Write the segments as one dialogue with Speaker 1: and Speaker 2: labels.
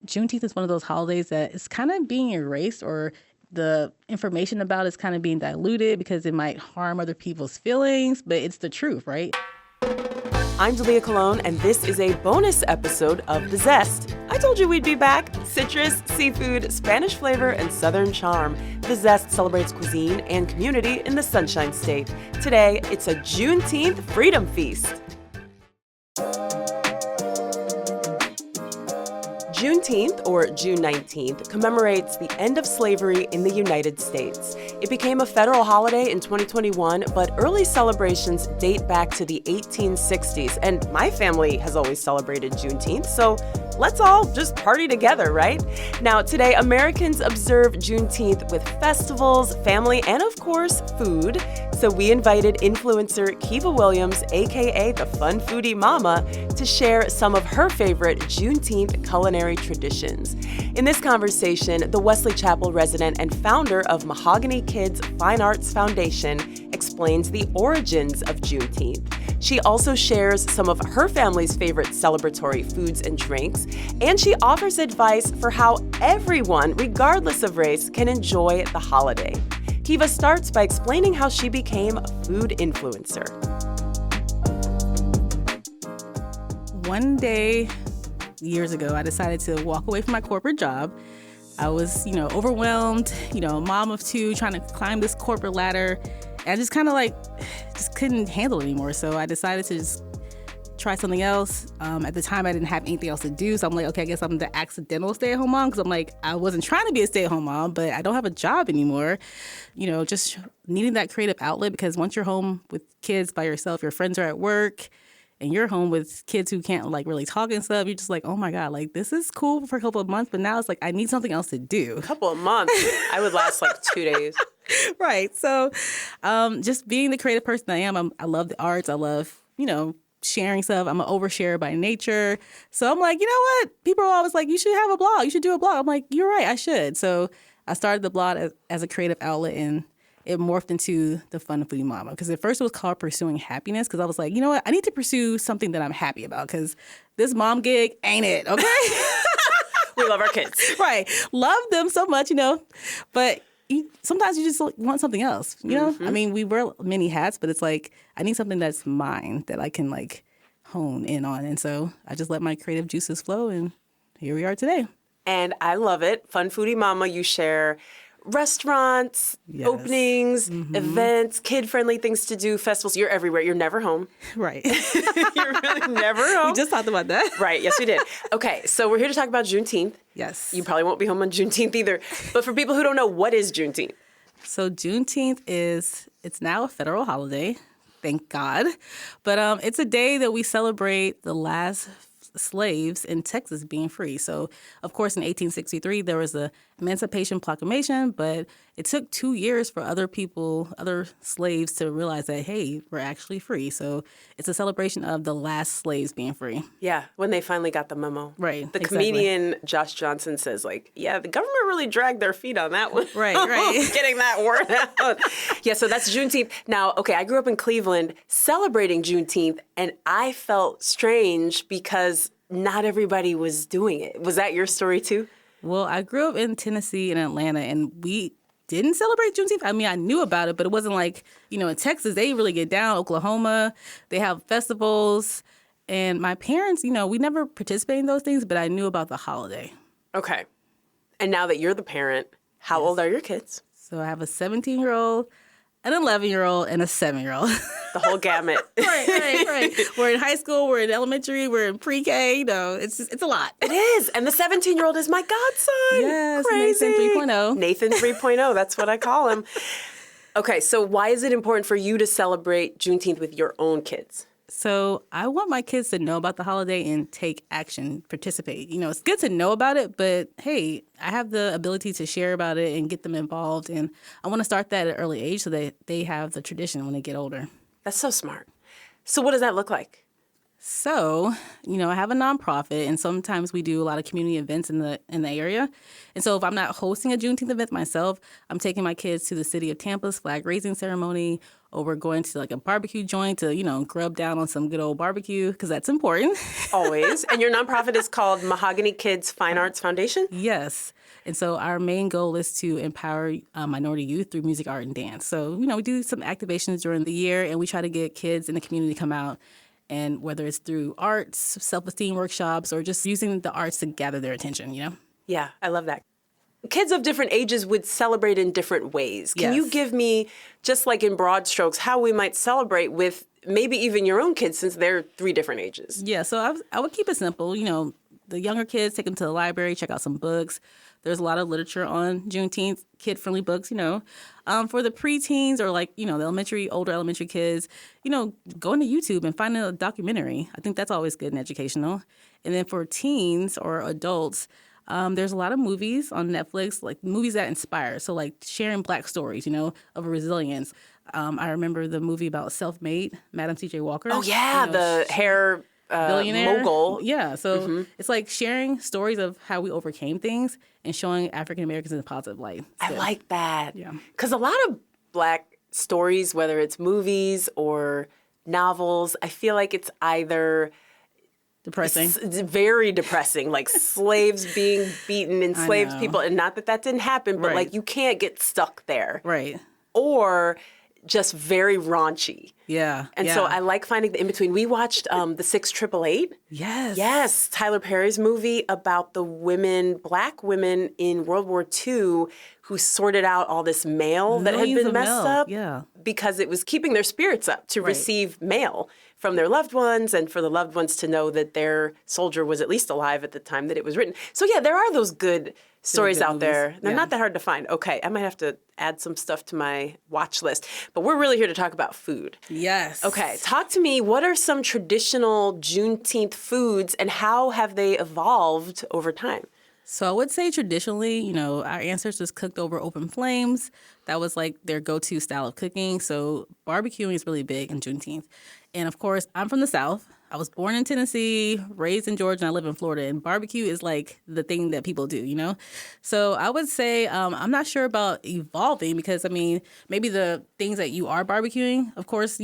Speaker 1: Juneteenth is one of those holidays that is kind of being erased, or the information about is kind of being diluted because it might harm other people's feelings, but it's the truth, right?
Speaker 2: I'm Delia Colon, and this is a bonus episode of The Zest. I told you we'd be back. Citrus, seafood, Spanish flavor, and Southern charm. The Zest celebrates cuisine and community in the Sunshine State. Today, it's a Juneteenth Freedom Feast. Juneteenth, or June 19th, commemorates the end of slavery in the United States. It became a federal holiday in 2021, but early celebrations date back to the 1860s, and my family has always celebrated Juneteenth, so let's all just party together, right? Now, today, Americans observe Juneteenth with festivals, family, and of course, food. So we invited influencer Kiva Williams, a.k.a. the Fun Foodie Mama, to share some of her favorite Juneteenth culinary traditions. In this conversation, the Wesley Chapel resident and founder of Mahogany Kids Fine Arts Foundation explains the origins of Juneteenth. She also shares some of her family's favorite celebratory foods and drinks, and she offers advice for how everyone, regardless of race, can enjoy the holiday. Kiva starts by explaining how she became a food influencer.
Speaker 1: One day, years ago, I decided to walk away from my corporate job. I was, overwhelmed, mom of two, trying to climb this corporate ladder. And I just kind of just couldn't handle it anymore. So I decided to just try something else. At the time, I didn't have anything else to do. So I'm like, okay, I guess I'm the accidental stay-at-home mom. Because I'm like, I wasn't trying to be a stay-at-home mom, but I don't have a job anymore. Just needing that creative outlet, because once you're home with kids by yourself, your friends are at work, and you're home with kids who can't really talk and stuff, you're just like, oh my God, this is cool for a couple of months, but now it's like, I need something else to do.
Speaker 2: A couple of months? I would last 2 days.
Speaker 1: Right. So just being the creative person I am, I love the arts. I love, sharing stuff. I'm an oversharer by nature. So I'm like, you know what? People are always like, you should have a blog. You should do a blog. I'm like, you're right, I should. So I started the blog as a creative outlet, and it morphed into the Fun Foodie Mama. Because at first it was called Pursuing Happiness, because I was like, you know what? I need to pursue something that I'm happy about, because this mom gig ain't it, okay?
Speaker 2: We love our kids.
Speaker 1: Right. Love them so much, but sometimes you just want something else, Mm-hmm. I mean, we wear many hats, but it's like, I need something that's mine that I can hone in on. And so I just let my creative juices flow, and here we are today.
Speaker 2: And I love it. Fun Foodie Mama, you share restaurants, yes, openings, mm-hmm, events, kid-friendly things to do, festivals. You're everywhere. You're never home.
Speaker 1: Right.
Speaker 2: You're really never home.
Speaker 1: We just talked about that.
Speaker 2: Right. Yes, we did. Okay. So we're here to talk about Juneteenth.
Speaker 1: Yes.
Speaker 2: You probably won't be home on Juneteenth either. But for people who don't know, what is Juneteenth?
Speaker 1: So Juneteenth it's now a federal holiday. Thank God. But it's a day that we celebrate the last slaves in Texas being free. So, of course, in 1863, there was the Emancipation Proclamation, but it took 2 years for other slaves to realize that, hey, we're actually free. So it's a celebration of the last slaves being free.
Speaker 2: Yeah, when they finally got the memo.
Speaker 1: Right,
Speaker 2: The
Speaker 1: exactly.
Speaker 2: comedian Josh Johnson says, yeah, the government really dragged their feet on that one.
Speaker 1: Right.
Speaker 2: Getting that word out. Yeah, so that's Juneteenth. Now, okay, I grew up in Cleveland celebrating Juneteenth, and I felt strange because not everybody was doing it. Was that your story too?
Speaker 1: Well, I grew up in Tennessee and Atlanta, and we didn't celebrate Juneteenth. I mean, I knew about it, but it wasn't in Texas, they really get down. Oklahoma, they have festivals. And my parents, we never participated in those things, but I knew about the holiday.
Speaker 2: Okay. And now that you're the parent, how old are your kids?
Speaker 1: So I have a 17-year-old, an 11-year-old, and a 7-year-old.
Speaker 2: The whole gamut.
Speaker 1: Right. We're in high school, we're in elementary, we're in pre-K. It's a lot.
Speaker 2: It is. And the 17-year-old is my godson.
Speaker 1: Yes,
Speaker 2: crazy.
Speaker 1: Nathan 3.0.
Speaker 2: Nathan 3.0, that's what I call him. Okay, so why is it important for you to celebrate Juneteenth with your own kids?
Speaker 1: So I want my kids to know about the holiday and take action, participate. It's good to know about it, but hey, I have the ability to share about it and get them involved. And I want to start that at an early age so that they have the tradition when they get older.
Speaker 2: That's so smart. So what does that look like?
Speaker 1: So, I have a nonprofit, and sometimes we do a lot of community events in the area. And so if I'm not hosting a Juneteenth event myself, I'm taking my kids to the city of Tampa's flag raising ceremony, or we're going to like a barbecue joint to, grub down on some good old barbecue, because that's important.
Speaker 2: Always. And your nonprofit is called Mahogany Kids Fine Arts Foundation?
Speaker 1: Yes. And so our main goal is to empower minority youth through music, art, and dance. So, we do some activations during the year, and we try to get kids in the community to come out. And whether it's through arts, self-esteem workshops, or just using the arts to gather their attention,
Speaker 2: Yeah, I love that. Kids of different ages would celebrate in different ways. Can you give me, just like in broad strokes, how we might celebrate with maybe even your own kids, since they're 3 different ages?
Speaker 1: Yeah, so I would keep it simple. The younger kids, take them to the library, check out some books. There's a lot of literature on Juneteenth, kid-friendly books, For the preteens or the older elementary kids, go into YouTube and find a documentary. I think that's always good and educational. And then for teens or adults, there's a lot of movies on Netflix, like movies that inspire. So like sharing Black stories, of resilience. I remember the movie about Self-Made, Madam C.J. Walker.
Speaker 2: Oh, yeah, the hair
Speaker 1: billionaire
Speaker 2: mogul.
Speaker 1: Yeah, so it's like sharing stories of how we overcame things and showing African Americans in a positive light.
Speaker 2: I like that.
Speaker 1: Yeah.
Speaker 2: Because a lot of Black stories, whether it's movies or novels, I feel like it's either
Speaker 1: depressing.
Speaker 2: It's very depressing, like slaves being beaten, enslaved people. And not that didn't happen, but like you can't get stuck there.
Speaker 1: Right.
Speaker 2: Or just very raunchy.
Speaker 1: Yeah.
Speaker 2: And so I like finding the in-between. We watched the 688.
Speaker 1: Yes.
Speaker 2: Yes, Tyler Perry's movie about the Black women in World War II who sorted out all this mail that had been messed up because it was keeping their spirits up to receive mail from their loved ones and for the loved ones to know that their soldier was at least alive at the time that it was written. So yeah, there are those good stories out there. They're not that hard to find. Okay, I might have to add some stuff to my watch list. But we're really here to talk about food.
Speaker 1: Yes.
Speaker 2: Okay, talk to me. What are some traditional Juneteenth foods and how have they evolved over time?
Speaker 1: So I would say traditionally, our ancestors cooked over open flames. That was like their go-to style of cooking. So barbecuing is really big in Juneteenth. And of course, I'm from the South. I was born in Tennessee, raised in Georgia, and I live in Florida. And barbecue is like the thing that people do, So I would say I'm not sure about evolving because, maybe the things that you are barbecuing, of course,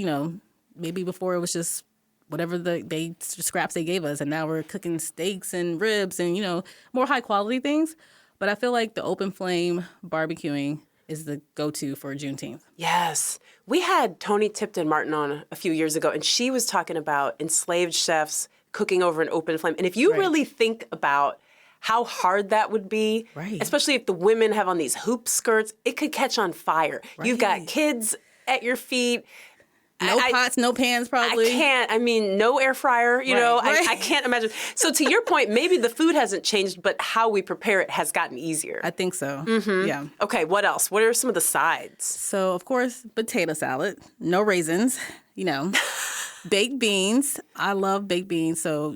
Speaker 1: maybe before it was just whatever the scraps they gave us. And now we're cooking steaks and ribs and, more high quality things. But I feel like the open flame barbecuing is the go-to for Juneteenth.
Speaker 2: Yes. We had Toni Tipton-Martin on a few years ago, and she was talking about enslaved chefs cooking over an open flame. And if you really think about how hard that would be, especially if the women have on these hoop skirts, it could catch on fire. You've got kids at your feet.
Speaker 1: No pots, no pans, probably.
Speaker 2: I can't. No air fryer, I can't imagine. So to your point, maybe the food hasn't changed, but how we prepare it has gotten easier.
Speaker 1: I think so. Mm-hmm. Yeah.
Speaker 2: Okay, what else? What are some of the sides?
Speaker 1: So, of course, potato salad, no raisins, baked beans. I love baked beans. So,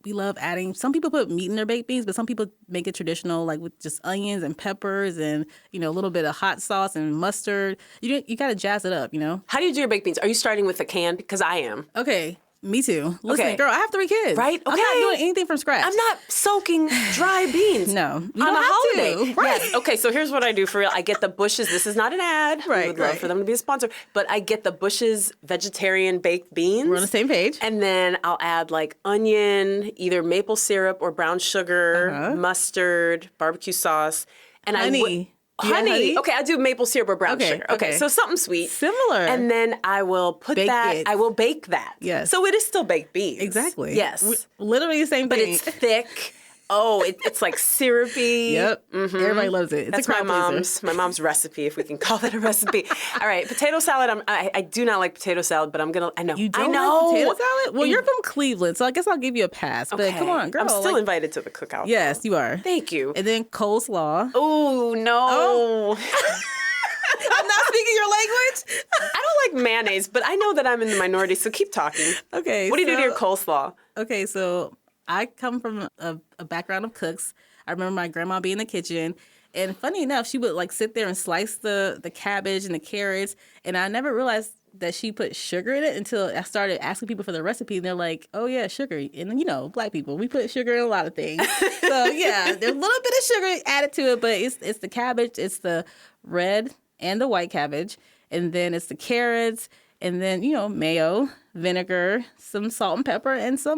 Speaker 1: we love adding, some people put meat in their baked beans, but some people make it traditional, like with just onions and peppers and, a little bit of hot sauce and mustard. You got to jazz it up,
Speaker 2: How do you do your baked beans? Are you starting with a can? Because I am.
Speaker 1: Okay. Me too. Listen, girl, I have 3 kids.
Speaker 2: Right? Okay.
Speaker 1: I'm not doing anything from scratch.
Speaker 2: I'm not soaking dry beans.
Speaker 1: No.
Speaker 2: On a holiday.
Speaker 1: Right.
Speaker 2: Yes. Okay, so here's what I do for real. I get the Bush's. This is not an ad.
Speaker 1: Right.
Speaker 2: We would love for them to be a sponsor. But I get the Bush's vegetarian baked beans.
Speaker 1: We're on the same page.
Speaker 2: And then I'll add like onion, either maple syrup or brown sugar, mustard, barbecue sauce. And
Speaker 1: honey.
Speaker 2: Honey. Okay, I do maple syrup or brown sugar. Okay, so something sweet.
Speaker 1: Similar.
Speaker 2: And then I will I will bake that.
Speaker 1: Yes.
Speaker 2: So it is still baked beans.
Speaker 1: Exactly.
Speaker 2: Yes.
Speaker 1: Literally the same thing.
Speaker 2: But it's thick. Oh, it's like syrupy.
Speaker 1: Yep. Mm-hmm. Everybody loves it. It's
Speaker 2: That's my mom's recipe, if we can call that a recipe. All right, potato salad. I do not like potato salad, but I know.
Speaker 1: You don't like potato salad? Well, you're from Cleveland, so I guess I'll give you a pass. But come on, girl.
Speaker 2: I'm still invited to the cookout.
Speaker 1: Yes, you are.
Speaker 2: Thank you.
Speaker 1: And then coleslaw.
Speaker 2: Oh, no.
Speaker 1: Oh. I'm not speaking your language.
Speaker 2: I don't like mayonnaise, but I know that I'm in the minority, so keep talking.
Speaker 1: Okay.
Speaker 2: What do you do to your coleslaw?
Speaker 1: Okay, so I come from a background of cooks. I remember my grandma being in the kitchen. And funny enough, she would like sit there and slice the cabbage and the carrots. And I never realized that she put sugar in it until I started asking people for the recipe. And they're like, oh, yeah, sugar. And, Black people, we put sugar in a lot of things. So, yeah, there's a little bit of sugar added to it, but it's the cabbage. It's the red and the white cabbage. And then it's the carrots. And then, mayo, vinegar, some salt and pepper, and some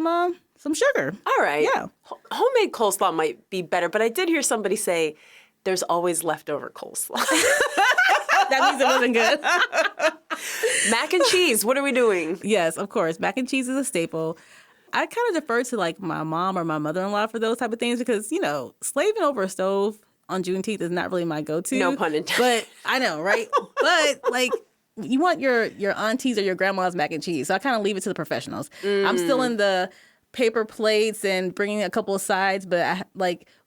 Speaker 1: sugar.
Speaker 2: All right.
Speaker 1: Yeah.
Speaker 2: Homemade coleslaw might be better, but I did hear somebody say there's always leftover coleslaw.
Speaker 1: That means it wasn't good.
Speaker 2: Mac and cheese, what are we doing?
Speaker 1: Yes, of course. Mac and cheese is a staple. I kind of defer to like my mom or my mother-in-law for those type of things because, slaving over a stove on Juneteenth is not really my go-to.
Speaker 2: No pun intended.
Speaker 1: But I know, right? But like, you want your aunties or your grandma's mac and cheese. So I kind of leave it to the professionals. I'm still in the paper plates and bringing a couple of sides, but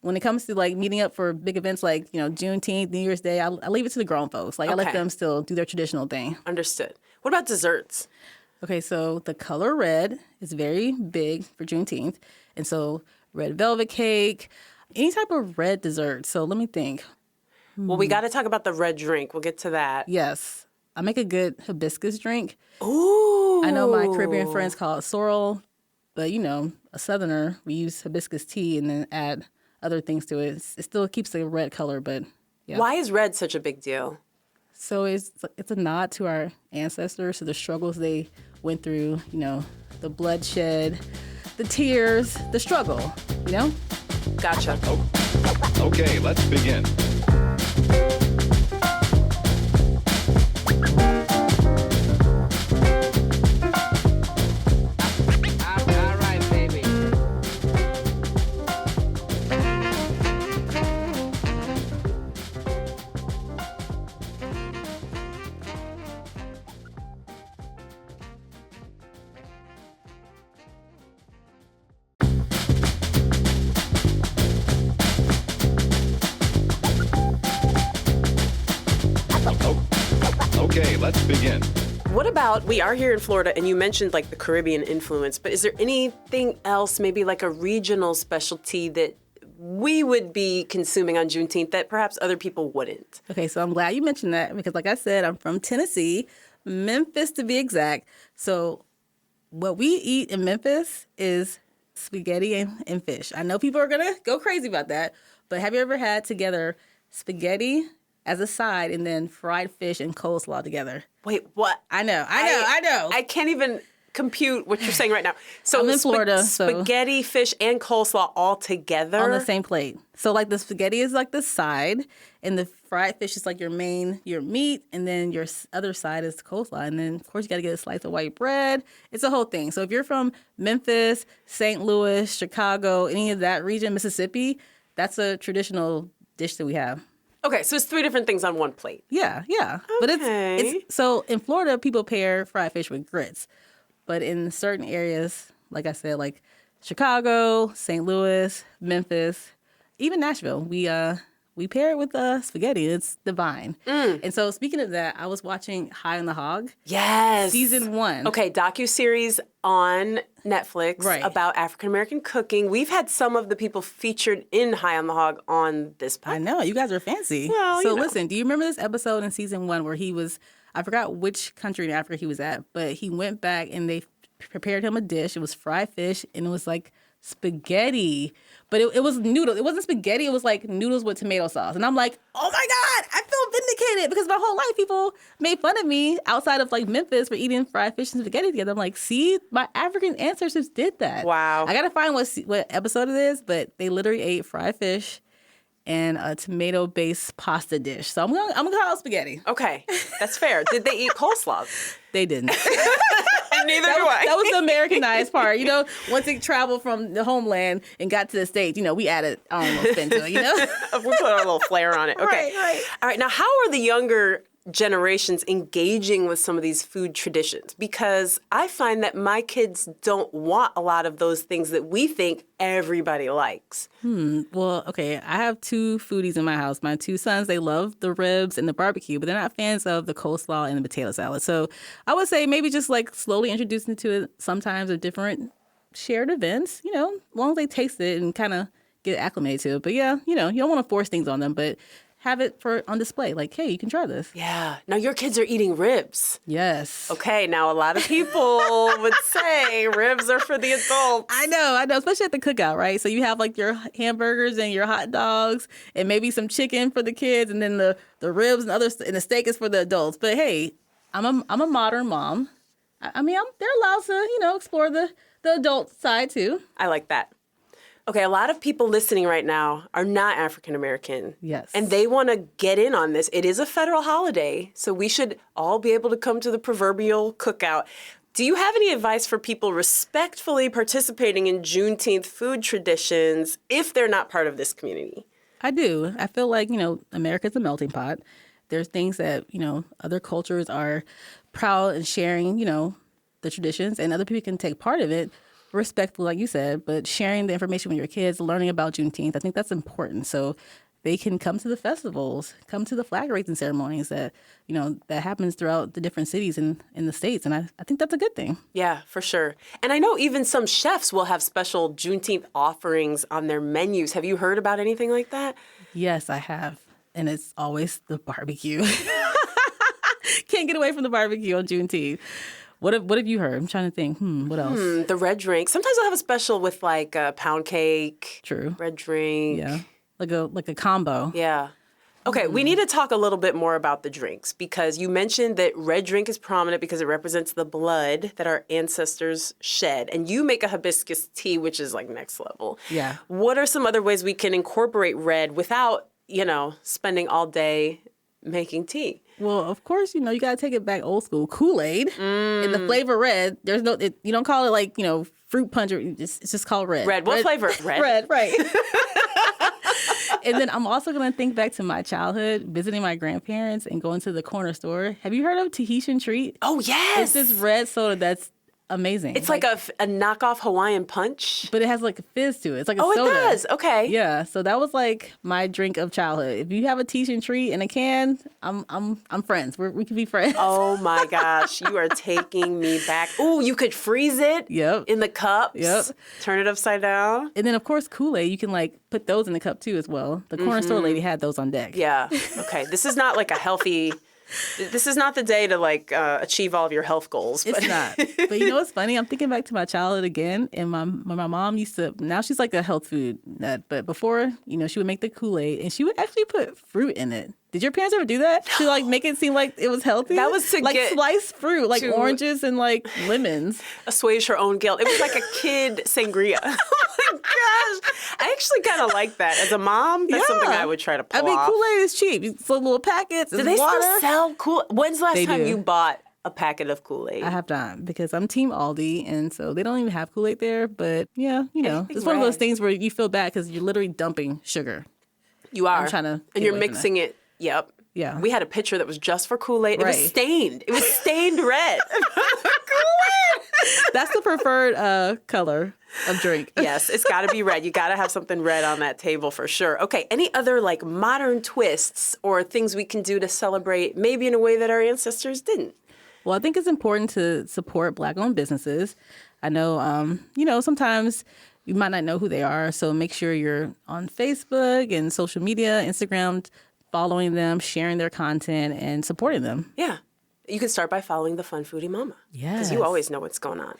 Speaker 1: when it comes to like meeting up for big events like Juneteenth, New Year's Day, I leave it to the grown folks. Like I let them still do their traditional thing.
Speaker 2: Understood. What about desserts?
Speaker 1: Okay, so the color red is very big for Juneteenth, and so red velvet cake, any type of red dessert. So let me think.
Speaker 2: Well, we got to talk about the red drink. We'll get to that.
Speaker 1: Yes, I make a good hibiscus drink.
Speaker 2: Ooh.
Speaker 1: I know my Caribbean friends call it sorrel. But, a Southerner, we use hibiscus tea and then add other things to it. It still keeps the red color, but yeah.
Speaker 2: Why is red such a big deal?
Speaker 1: So it's a nod to our ancestors, to the struggles they went through, the bloodshed, the tears, the struggle,
Speaker 2: Gotcha.
Speaker 3: Okay, let's begin. Okay, let's begin.
Speaker 2: What about, we are here in Florida, and you mentioned like the Caribbean influence, but is there anything else, maybe like a regional specialty that we would be consuming on Juneteenth that perhaps other people wouldn't?
Speaker 1: Okay, so I'm glad you mentioned that because like I said, I'm from Tennessee, Memphis to be exact. So what we eat in Memphis is spaghetti and fish. I know people are going to go crazy about that, but have you ever had together spaghetti as a side and then fried fish and coleslaw together?
Speaker 2: Wait, what?
Speaker 1: I know.
Speaker 2: I can't even compute what you're saying right now. So
Speaker 1: I'm in Florida, so
Speaker 2: spaghetti, fish, and coleslaw all together?
Speaker 1: On the same plate. So like the spaghetti is like the side and the fried fish is like your meat, and then your other side is the coleslaw. And then of course you got to get a slice of white bread. It's a whole thing. So if you're from Memphis, St. Louis, Chicago, any of that region, Mississippi, that's a traditional dish that we have.
Speaker 2: Okay, so it's 3 different things on one plate.
Speaker 1: Yeah.
Speaker 2: Okay.
Speaker 1: But it's so in Florida, people pair fried fish with grits. But in certain areas, like I said, like Chicago, St. Louis, Memphis, even Nashville, we pair it with spaghetti. It's divine. And so speaking of that, I was watching High on the Hog.
Speaker 2: Yes.
Speaker 1: Season 1.
Speaker 2: Okay, docuseries on Netflix about African-American cooking. We've had some of the people featured in High on the Hog on this podcast.
Speaker 1: I know. You guys are fancy.
Speaker 2: Well,
Speaker 1: so listen, do you remember this episode in season 1 where he was, I forgot which country in Africa he was at, but he went back and they prepared him a dish. It was fried fish and it was like spaghetti. But it was noodles. It wasn't spaghetti. It was like noodles with tomato sauce. And I'm like, oh my God, I feel vindicated because my whole life people made fun of me outside of like Memphis for eating fried fish and spaghetti together. I'm like, see, my African ancestors did that.
Speaker 2: Wow.
Speaker 1: I got to find what episode it is, but they literally ate fried fish and a tomato-based pasta dish. So I'm gonna call it spaghetti.
Speaker 2: Okay, that's fair. Did they eat coleslaw?
Speaker 1: They didn't.
Speaker 2: Neither do I.
Speaker 1: That was the Americanized part. Once it traveled from the homeland and got to the States, we added our own little spin to it,
Speaker 2: We put our little flair on it. Okay.
Speaker 1: Right.
Speaker 2: All right, now how are the younger generations engaging with some of these food traditions? Because I find that my kids don't want a lot of those things that we think everybody likes.
Speaker 1: Well, okay, I have 2 foodies in my house. My 2 sons, they love the ribs and the barbecue, but they're not fans of the coleslaw and the potato salad. So I would say maybe just like slowly introducing to it sometimes of different shared events, as long as they taste it and kind of get acclimated to it. But yeah, you don't want to force things on them, but have it on display. Like, hey, you can try this.
Speaker 2: Yeah. Now your kids are eating ribs.
Speaker 1: Yes.
Speaker 2: Okay. Now a lot of people would say ribs are for the adults.
Speaker 1: I know, especially at the cookout, right? So you have like your hamburgers and your hot dogs and maybe some chicken for the kids, and then the ribs and and the steak is for the adults. But hey, I'm a modern mom. I mean, they're allowed to, explore the adult side too.
Speaker 2: I like that. Okay, a lot of people listening right now are not African American.
Speaker 1: Yes.
Speaker 2: And they want to get in on this. It is a federal holiday, so we should all be able to come to the proverbial cookout. Do you have any advice for people respectfully participating in Juneteenth food traditions if they're not part of this community?
Speaker 1: I do. I feel like, America's a melting pot. There's things that, other cultures are proud and sharing, the traditions, and other people can take part of it respectfully, like you said, but sharing the information with your kids, learning about Juneteenth, I think that's important. So they can come to the festivals, come to the flag raising ceremonies that, that happens throughout the different cities in the States. And I think that's a good thing.
Speaker 2: Yeah, for sure. And I know even some chefs will have special Juneteenth offerings on their menus. Have you heard about anything like that?
Speaker 1: Yes, I have. And it's always the barbecue. Can't get away from the barbecue on Juneteenth. What have you heard? I'm trying to think. What else?
Speaker 2: The red drink. Sometimes I'll have a special with like a pound cake.
Speaker 1: True.
Speaker 2: Red drink.
Speaker 1: Yeah. Like a combo.
Speaker 2: Yeah. Okay, we need to talk a little bit more about the drinks because you mentioned that red drink is prominent because it represents the blood that our ancestors shed. And you make a hibiscus tea, which is like next level.
Speaker 1: Yeah.
Speaker 2: What are some other ways we can incorporate red without, spending all day making tea?
Speaker 1: Well, of course, you got to take it back old school. Kool-Aid and the flavor red. There's you don't call it like, fruit punch. It's just called red.
Speaker 2: Red. What flavor? Red.
Speaker 1: Red, right. And then I'm also going to think back to my childhood, visiting my grandparents and going to the corner store. Have you heard of Tahitian Treat?
Speaker 2: Oh, yes.
Speaker 1: It's this red soda that's amazing.
Speaker 2: It's like a knockoff Hawaiian Punch.
Speaker 1: But it has like a fizz to it. It's like a soda.
Speaker 2: Oh, it does. Okay.
Speaker 1: Yeah. So that was like my drink of childhood. If you have a Tahitian Treat in a can, I'm friends. We can be friends.
Speaker 2: Oh my gosh, you are taking me back. Ooh, you could freeze it.
Speaker 1: Yep.
Speaker 2: In the cups.
Speaker 1: Yep.
Speaker 2: Turn it upside down.
Speaker 1: And then of course Kool-Aid, you can like put those in the cup too as well. The corner store lady had those on deck.
Speaker 2: Yeah. Okay. This is not like a healthy. This is not the day to like achieve all of your health goals. But.
Speaker 1: It's not. But you know what's funny? I'm thinking back to my childhood again, and my mom used to. Now she's like a health food nut, but before, she would make the Kool-Aid, and she would actually put fruit in it. Did your parents ever do that? To like make it seem like it was healthy?
Speaker 2: That was to
Speaker 1: like
Speaker 2: get
Speaker 1: sliced fruit, like oranges and like lemons.
Speaker 2: Assuage her own guilt. It was like a kid sangria. Oh my gosh. I actually kind of like that. As a mom, that's something I would try to pull off.
Speaker 1: Kool-Aid is cheap. It's little packets.
Speaker 2: Do they
Speaker 1: water.
Speaker 2: still sell Kool-Aid? When's the last
Speaker 1: They
Speaker 2: time
Speaker 1: do.
Speaker 2: you bought a packet of Kool-Aid?
Speaker 1: I have not, because I'm Team Aldi, and so they don't even have Kool-Aid there. But yeah, it's one of those things where you feel bad because you're literally dumping sugar.
Speaker 2: You are.
Speaker 1: I'm trying to
Speaker 2: and you're mixing it. Yep.
Speaker 1: Yeah.
Speaker 2: We had a picture that was just for Kool-Aid.
Speaker 1: Right.
Speaker 2: It was stained. It was stained red.
Speaker 1: Kool-Aid! That's the preferred color of drink.
Speaker 2: Yes, it's got to be red. You got to have something red on that table for sure. Okay, any other like modern twists or things we can do to celebrate maybe in a way that our ancestors didn't?
Speaker 1: Well, I think it's important to support Black-owned businesses. I know, sometimes you might not know who they are, so make sure you're on Facebook and social media, Instagram, following them, sharing their content, and supporting them.
Speaker 2: Yeah. You can start by following the Fun Foodie Mama.
Speaker 1: Yes.
Speaker 2: Because you always know what's going on.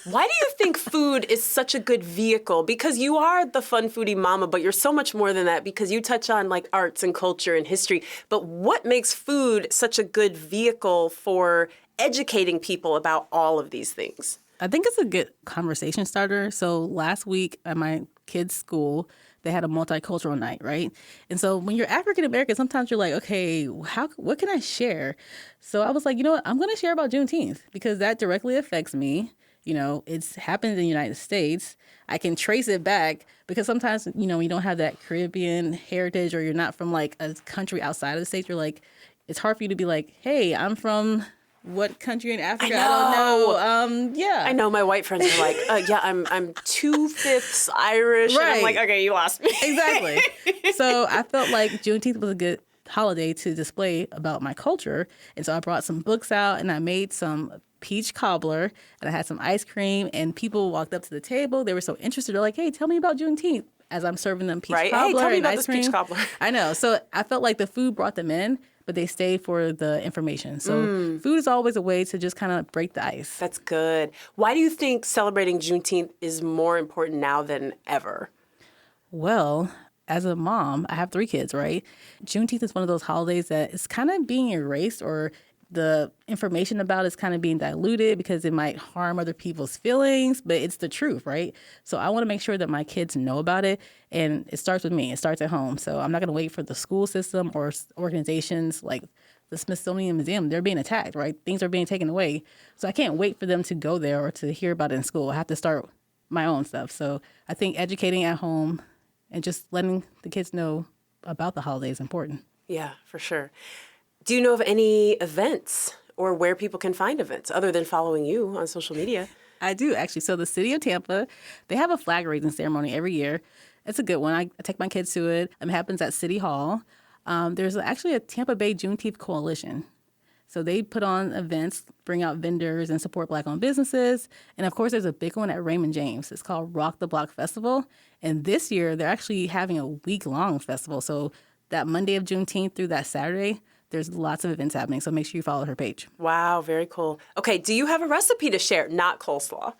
Speaker 2: Why do you think food is such a good vehicle? Because you are the Fun Foodie Mama, but you're so much more than that because you touch on like arts and culture and history. But what makes food such a good vehicle for educating people about all of these things?
Speaker 1: I think it's a good conversation starter. So last week at my kids' school, they had a multicultural night, right? And so when you're African American, sometimes you're like, okay, what can I share? So I was like, you know what? I'm going to share about Juneteenth because that directly affects me. It's happened in the United States. I can trace it back because sometimes, you don't have that Caribbean heritage or you're not from like a country outside of the States. You're like, it's hard for you to be like, hey, I'm from what country in Africa? I don't know. Yeah.
Speaker 2: I know my white friends are like, I'm 2/5 Irish.
Speaker 1: Right.
Speaker 2: And I'm like, okay, you lost me.
Speaker 1: Exactly. So I felt like Juneteenth was a good holiday to display about my culture. And so I brought some books out and I made some peach cobbler and I had some ice cream and people walked up to the table. They were so interested. They're like, hey, tell me about Juneteenth. as I'm serving them peach
Speaker 2: Right.
Speaker 1: cobbler
Speaker 2: Hey, tell me
Speaker 1: and
Speaker 2: about
Speaker 1: ice
Speaker 2: this
Speaker 1: cream.
Speaker 2: peach cobbler.
Speaker 1: I know. So I felt like the food brought them in, but they stayed for the information. So food is always a way to just kind of break the ice.
Speaker 2: That's good. Why do you think celebrating Juneteenth is more important now than ever?
Speaker 1: Well, as a mom, I have 3 kids, right? Juneteenth is one of those holidays that is kind of being erased, or the information about it is kind of being diluted because it might harm other people's feelings, but it's the truth, right? So I want to make sure that my kids know about it, and it starts with me. It starts at home. So I'm not going to wait for the school system or organizations like the Smithsonian Museum. They're being attacked, right? Things are being taken away. So I can't wait for them to go there or to hear about it in school. I have to start my own stuff. So I think educating at home and just letting the kids know about the holiday is important.
Speaker 2: Yeah, for sure. Do you know of any events or where people can find events other than following you on social media?
Speaker 1: I do, actually. So the city of Tampa, they have a flag raising ceremony every year. It's a good one. I take my kids to it. It happens at City Hall. There's actually a Tampa Bay Juneteenth Coalition. So they put on events, bring out vendors, and support Black-owned businesses. And, of course, there's a big one at Raymond James. It's called Rock the Block Festival. And this year, they're actually having a week-long festival. So that Monday of Juneteenth through that Saturday, there's lots of events happening. So make sure you follow her page.
Speaker 2: Wow, very cool. Okay, do you have a recipe to share? Not coleslaw.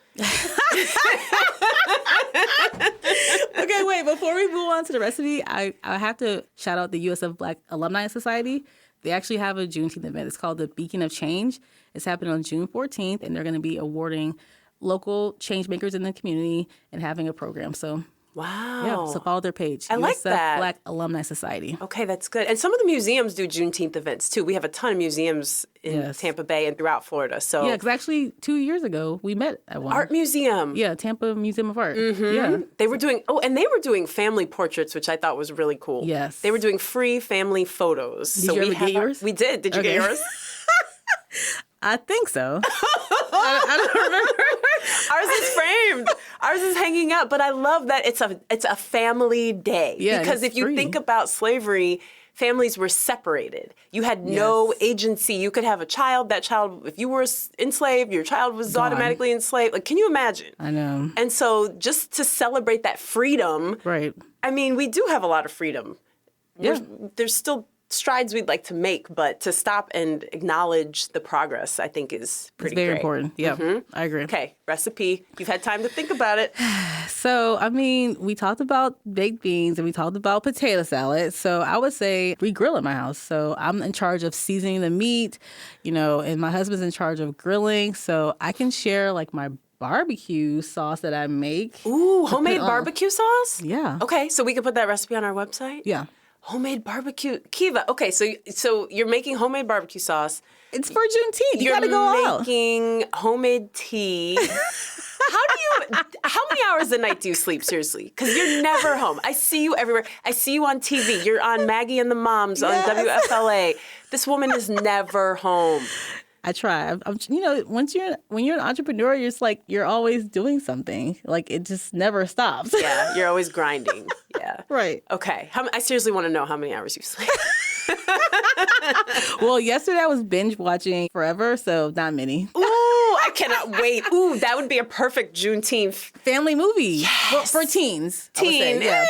Speaker 1: Okay, wait. Before we move on to the recipe, I have to shout out the USF Black Alumni Society. They actually have a Juneteenth event. It's called the Beacon of Change. It's happening on June 14th, and they're going to be awarding local change makers in the community and having a program. So,
Speaker 2: wow.
Speaker 1: yeah, so follow their page.
Speaker 2: I like that.
Speaker 1: Black Alumni Society.
Speaker 2: Okay, that's good. And some of the museums do Juneteenth events, too. We have a ton of museums in Tampa Bay and throughout Florida. So
Speaker 1: yeah, because actually 2 years ago, we met at one.
Speaker 2: Art Museum.
Speaker 1: Yeah, Tampa Museum of Art.
Speaker 2: Mm-hmm.
Speaker 1: Yeah.
Speaker 2: They were doing family portraits, which I thought was really cool.
Speaker 1: Yes.
Speaker 2: They were doing free family photos.
Speaker 1: Did you ever get yours?
Speaker 2: We did. Did you get yours?
Speaker 1: I think so. I don't remember.
Speaker 2: Ours is framed. Ours is hanging up. But I love that it's a family day.
Speaker 1: Yeah,
Speaker 2: because if you
Speaker 1: free.
Speaker 2: think about slavery, families were separated. You had no agency. You could have a child. That child, if you were enslaved, your child was automatically enslaved. Like, can you imagine?
Speaker 1: I know.
Speaker 2: And so just to celebrate that freedom,
Speaker 1: Right.
Speaker 2: I mean, we do have a lot of freedom.
Speaker 1: Yeah.
Speaker 2: There's still strides we'd like to make, but to stop and acknowledge the progress, I think, is pretty
Speaker 1: It's very
Speaker 2: great.
Speaker 1: important. Yeah, I agree.
Speaker 2: Okay, recipe. You've had time to think about it.
Speaker 1: So, I mean, we talked about baked beans and we talked about potato salad. So I would say we grill at my house. So I'm in charge of seasoning the meat, and my husband's in charge of grilling. So I can share like my barbecue sauce that I make.
Speaker 2: Ooh, homemade barbecue sauce?
Speaker 1: Yeah.
Speaker 2: Okay, so we can put that recipe on our website?
Speaker 1: Yeah.
Speaker 2: Homemade barbecue. Kiva, okay, so you're making homemade barbecue sauce.
Speaker 1: It's for Juneteenth. You gotta go
Speaker 2: You're
Speaker 1: out.
Speaker 2: making homemade tea. How many hours a night do you sleep, seriously? Because you're never home. I see you everywhere. I see you on TV. You're on Maggie and the Moms on WFLA. This woman is never home.
Speaker 1: I try. When you're an entrepreneur, you're just like, you're always doing something. Like, it just never stops.
Speaker 2: Yeah, you're always grinding. Yeah.
Speaker 1: Right.
Speaker 2: Okay. I seriously want to know how many hours you sleep.
Speaker 1: Well, yesterday I was binge watching Forever, so not many.
Speaker 2: Ooh, I cannot wait. Ooh, that would be a perfect Juneteenth
Speaker 1: Family movie.
Speaker 2: Yes.
Speaker 1: For teens. I would
Speaker 2: teen.
Speaker 1: say, yeah.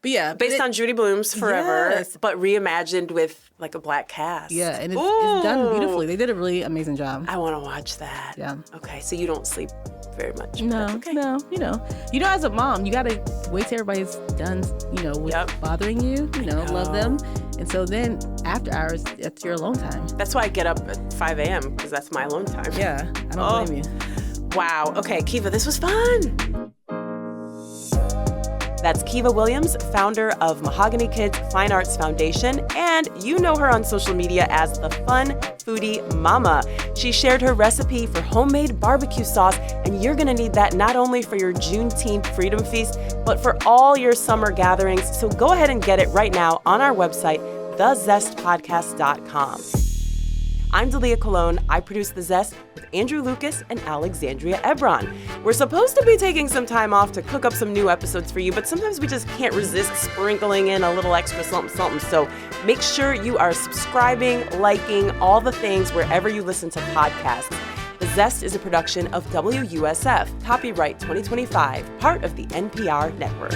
Speaker 1: But yeah.
Speaker 2: Based on Judy Blume's Forever,
Speaker 1: Yes.
Speaker 2: but reimagined with like a black cast.
Speaker 1: Yeah, and it's done beautifully. They did a really amazing job.
Speaker 2: I want to watch that.
Speaker 1: Yeah.
Speaker 2: Okay, so you don't sleep very much.
Speaker 1: No,
Speaker 2: Okay.
Speaker 1: no, as a mom, you gotta wait till everybody's done, with bothering you, love them. And so then after hours, that's your alone time.
Speaker 2: That's why I get up at 5 a.m. because that's my alone time.
Speaker 1: Yeah, I don't blame you.
Speaker 2: Wow. Okay, Kiva, this was fun. That's Kiva Williams, founder of Mahogany Kids Fine Arts Foundation, and you know her on social media as the Fun Foodie Mama. She shared her recipe for homemade barbecue sauce, and you're gonna need that not only for your Juneteenth Freedom Feast, but for all your summer gatherings. So go ahead and get it right now on our website, thezestpodcast.com. I'm Dalia Colon. I produce The Zest with Andrew Lucas and Alexandria Ebron. We're supposed to be taking some time off to cook up some new episodes for you, but sometimes we just can't resist sprinkling in a little extra something. So make sure you are subscribing, liking, all the things wherever you listen to podcasts. The Zest is a production of WUSF, copyright 2025, part of the NPR network.